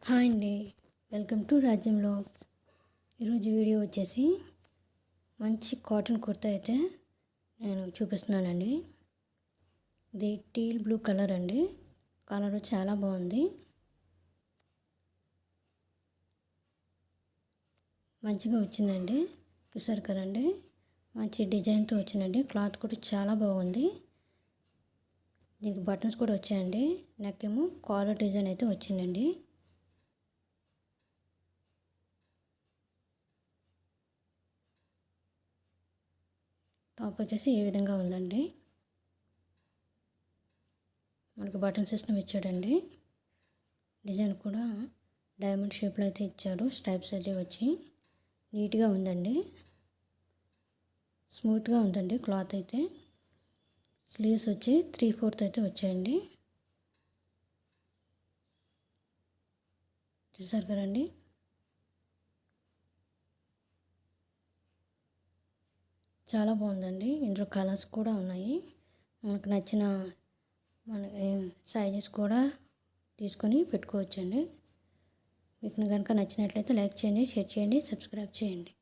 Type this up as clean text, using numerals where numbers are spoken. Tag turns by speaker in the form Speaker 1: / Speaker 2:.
Speaker 1: Hi అండి, welcome to రాజ్యం vlogs. ఈరోజు వీడియో వచ్చేసి మంచి కాటన్ కుర్తా అయితే నేను చూపిస్తున్నానండి. ఇది టీల్ బ్లూ కలర్ అండి. కలర్ చాలా బాగుంది, మంచిగా వచ్చిందండి. చూసారు కదండి, మంచి డిజైన్తో వచ్చిందండి. క్లాత్ కూడా చాలా బాగుంది. దీనికి బటన్స్ కూడా వచ్చాయండి. నెక్ ఏమో కాలర్ డిజైన్ అయితే వచ్చిందండి. టాప్ వచ్చేసి ఈ విధంగా ఉందండి. మనకు బటన్ సిస్టమ్ ఇచ్చాడండి. డిజైన్ కూడా డైమండ్ షేప్లో అయితే ఇచ్చాడు. స్ట్రైప్స్ అయితే వచ్చి నీట్గా ఉందండి. స్మూత్గా ఉందండి క్లాత్ అయితే. స్లీవ్స్ వచ్చి 3/4 అయితే వచ్చాయండి. చూసారు కదండి, చాలా బాగుందండి. ఇందులో కలర్స్ కూడా ఉన్నాయి. మనకు నచ్చిన మన సైజెస్ కూడా తీసుకొని పెట్టుకోవచ్చండి. మీకు కనుక నచ్చినట్లయితే లైక్ చేయండి, షేర్ చేయండి, సబ్స్క్రైబ్ చేయండి.